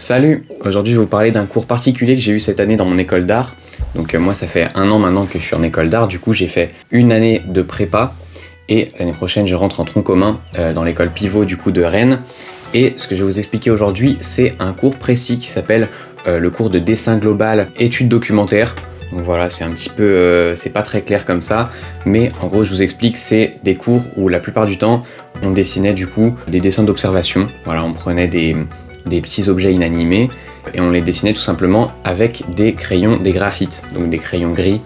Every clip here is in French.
Salut, aujourd'hui je vais vous parler d'un cours particulier que j'ai eu cette année dans mon école d'art. Donc moi ça fait 1 an maintenant que je suis en école d'art, du coup j'ai fait 1 année de prépa et l'année prochaine je rentre en tronc commun dans l'école Pivot du coup de Rennes. Et ce que je vais vous expliquer aujourd'hui, c'est un cours précis qui s'appelle le cours de dessin global études documentaires. Donc voilà, c'est un petit peu, c'est pas très clair comme ça, mais en gros je vous explique, c'est des cours où la plupart du temps on dessinait du coup des dessins d'observation. Voilà, on prenait des petits objets inanimés et on les dessinait tout simplement avec des crayons, des graphites, donc des crayons gris,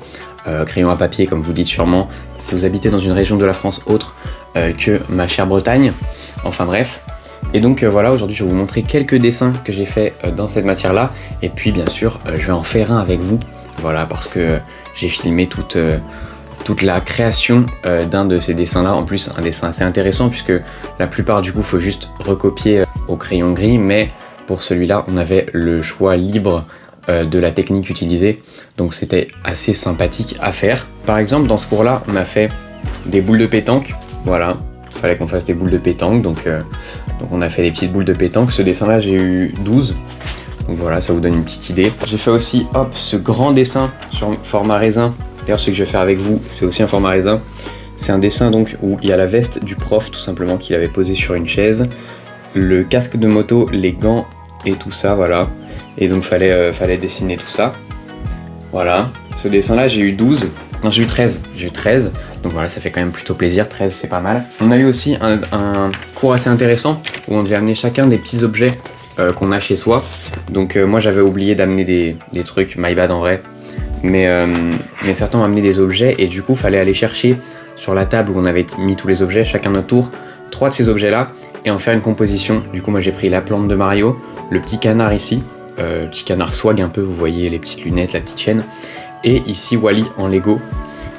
crayons à papier comme vous dites sûrement si vous habitez dans une région de la France autre que ma chère Bretagne, enfin bref. Et donc voilà, aujourd'hui je vais vous montrer quelques dessins que j'ai fait dans cette matière là, et puis bien sûr je vais en faire un avec vous, voilà, parce que j'ai filmé toute la création d'un de ces dessins là, en plus un dessin assez intéressant puisque la plupart du coup faut juste recopier au crayon gris, mais pour celui-là on avait le choix libre de la technique utilisée, donc c'était assez sympathique à faire. Par exemple dans ce cours là on a fait des boules de pétanque, voilà, il fallait qu'on fasse des boules de pétanque, donc on a fait des petites boules de pétanque. Ce dessin là j'ai eu 12, donc voilà, ça vous donne une petite idée. J'ai fait aussi ce grand dessin sur format raisin. D'ailleurs, ce que je vais faire avec vous, c'est aussi un format raisin. C'est un dessin donc où il y a la veste du prof tout simplement qu'il avait posé sur une chaise, le casque de moto, les gants et tout ça, voilà. Et donc fallait dessiner tout ça. Voilà. Ce dessin là j'ai eu 12. Non, j'ai eu 13. Donc voilà, ça fait quand même plutôt plaisir, 13 c'est pas mal. On a eu aussi un cours assez intéressant où on devait amener chacun des petits objets qu'on a chez soi. Donc moi j'avais oublié d'amener des trucs, my bad en vrai. Mais certains ont amené des objets et du coup fallait aller chercher sur la table où on avait mis tous les objets, chacun notre tour, 3 de ces objets là et en faire une composition. Du coup moi j'ai pris la plante de Mario, le petit canard ici, petit canard swag un peu, vous voyez les petites lunettes, la petite chaîne, et ici Wally en Lego.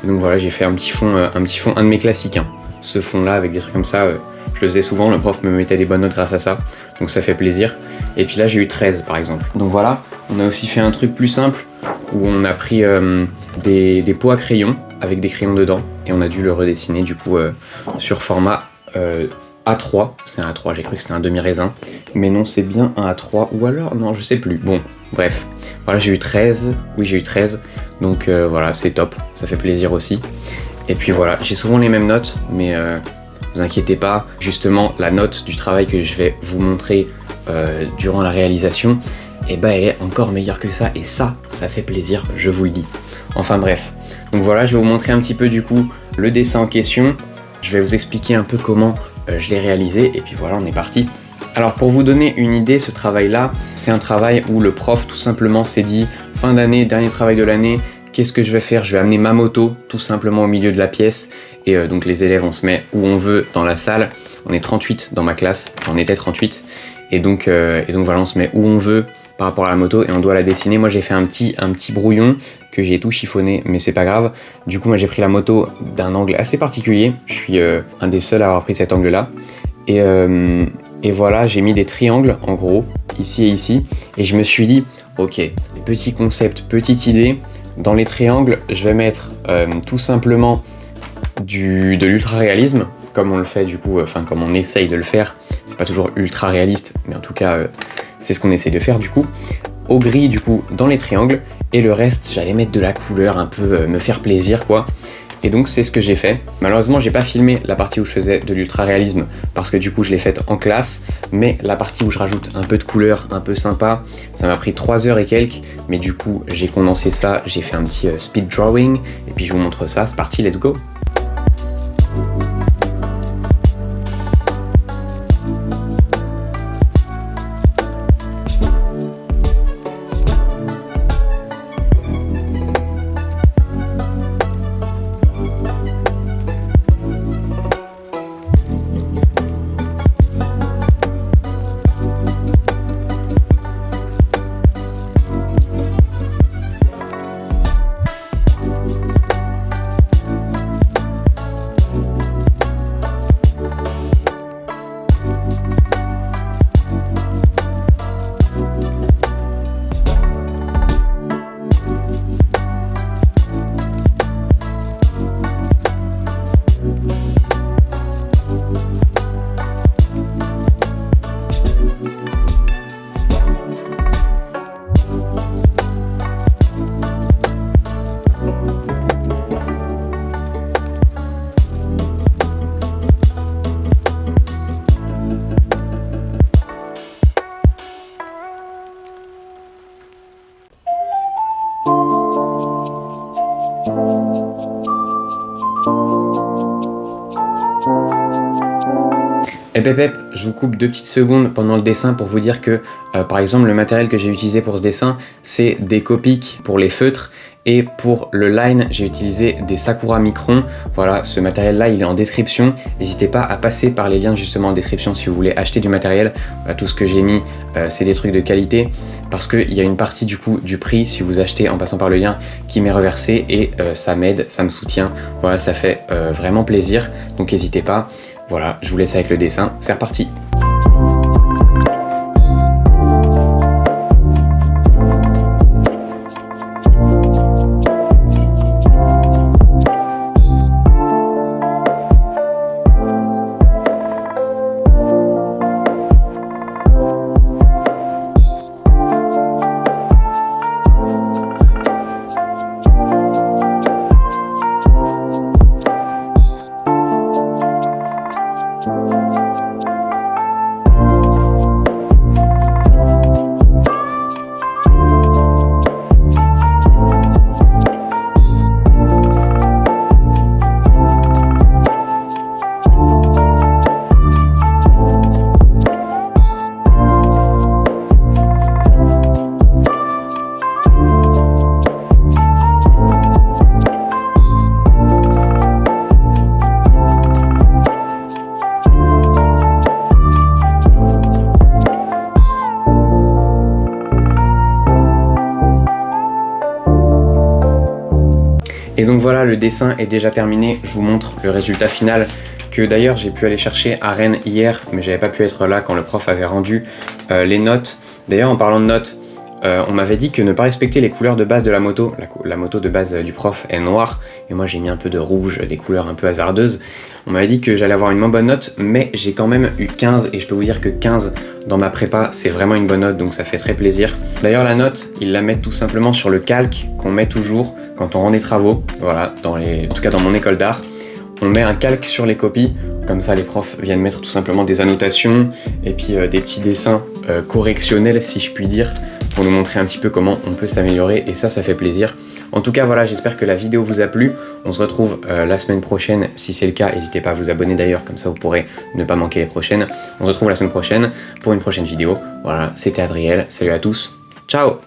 Et donc voilà, j'ai fait un petit fond, un de mes classiques, hein. Ce fond là avec des trucs comme ça, je le faisais souvent, le prof me mettait des bonnes notes grâce à ça, donc ça fait plaisir. Et puis là j'ai eu 13 par exemple. Donc voilà, on a aussi fait un truc plus simple où on a pris des pots à crayons avec des crayons dedans et on a dû le redessiner du coup sur format A3. C'est un A3, j'ai cru que c'était un demi-raisin, mais non, c'est bien un A3, ou alors non, je sais plus. Bon, bref, voilà, j'ai eu 13, oui j'ai eu 13, donc voilà, c'est top, ça fait plaisir aussi. Et puis voilà, j'ai souvent les mêmes notes, mais vous inquiétez pas, justement la note du travail que je vais vous montrer durant la réalisation, et bah elle est encore meilleure que ça, et ça fait plaisir, je vous le dis. Enfin bref, donc voilà, je vais vous montrer un petit peu du coup le dessin en question, je vais vous expliquer un peu comment je l'ai réalisé, et puis voilà, on est parti. Alors pour vous donner une idée, ce travail là, c'est un travail où le prof tout simplement s'est dit, fin d'année, dernier travail de l'année, qu'est-ce que je vais faire? Je vais amener ma moto tout simplement au milieu de la pièce, et donc les élèves on se met où on veut dans la salle, on est 38 dans ma classe, on était 38, et donc voilà, on se met où on veut par rapport à la moto et on doit la dessiner. Moi j'ai fait un petit brouillon que j'ai tout chiffonné, mais c'est pas grave. Du coup moi j'ai pris la moto d'un angle assez particulier, je suis un des seuls à avoir pris cet angle là, et voilà, j'ai mis des triangles en gros, ici et ici, et je me suis dit, ok, petit concept, petite idée, dans les triangles je vais mettre tout simplement de l'ultra réalisme, comme on le fait du coup, enfin comme on essaye de le faire, c'est pas toujours ultra réaliste, mais en tout cas c'est ce qu'on essaye de faire du coup, au gris du coup dans les triangles, et le reste j'allais mettre de la couleur, un peu me faire plaisir quoi. Et donc c'est ce que j'ai fait. Malheureusement j'ai pas filmé la partie où je faisais de l'ultra réalisme parce que du coup je l'ai faite en classe, mais la partie où je rajoute un peu de couleur, un peu sympa, ça m'a pris 3 heures et quelques, mais du coup j'ai condensé ça, j'ai fait un petit speed drawing, et puis je vous montre ça, c'est parti, let's go. Je vous coupe 2 petites secondes pendant le dessin pour vous dire que par exemple le matériel que j'ai utilisé pour ce dessin, c'est des Copic pour les feutres. Et pour le line, j'ai utilisé des Sakura Micron. Voilà, ce matériel-là, il est en description. N'hésitez pas à passer par les liens justement en description si vous voulez acheter du matériel. Voilà, tout ce que j'ai mis, c'est des trucs de qualité. Parce qu'il y a une partie du coup du prix, si vous achetez en passant par le lien, qui m'est reversé. Et ça m'aide, ça me soutient. Voilà, ça fait vraiment plaisir. Donc n'hésitez pas. Voilà, je vous laisse avec le dessin. C'est reparti. Et donc voilà, le dessin est déjà terminé, je vous montre le résultat final que d'ailleurs j'ai pu aller chercher à Rennes hier, mais j'avais pas pu être là quand le prof avait rendu les notes. D'ailleurs en parlant de notes, on m'avait dit que ne pas respecter les couleurs de base de la moto, la moto de base du prof est noire, et moi j'ai mis un peu de rouge, des couleurs un peu hasardeuses. On m'avait dit que j'allais avoir une moins bonne note, mais j'ai quand même eu 15, et je peux vous dire que 15 dans ma prépa, c'est vraiment une bonne note, donc ça fait très plaisir. D'ailleurs la note, ils la mettent tout simplement sur le calque qu'on met toujours quand on rend des travaux, voilà, en tout cas dans mon école d'art. On met un calque sur les copies, comme ça les profs viennent mettre tout simplement des annotations, et puis des petits dessins correctionnels, si je puis dire, pour nous montrer un petit peu comment on peut s'améliorer, et ça fait plaisir. En tout cas voilà, j'espère que la vidéo vous a plu. On se retrouve la semaine prochaine, si c'est le cas, n'hésitez pas à vous abonner d'ailleurs, comme ça vous pourrez ne pas manquer les prochaines. On se retrouve la semaine prochaine pour une prochaine vidéo. Voilà, c'était Adriel, salut à tous, ciao!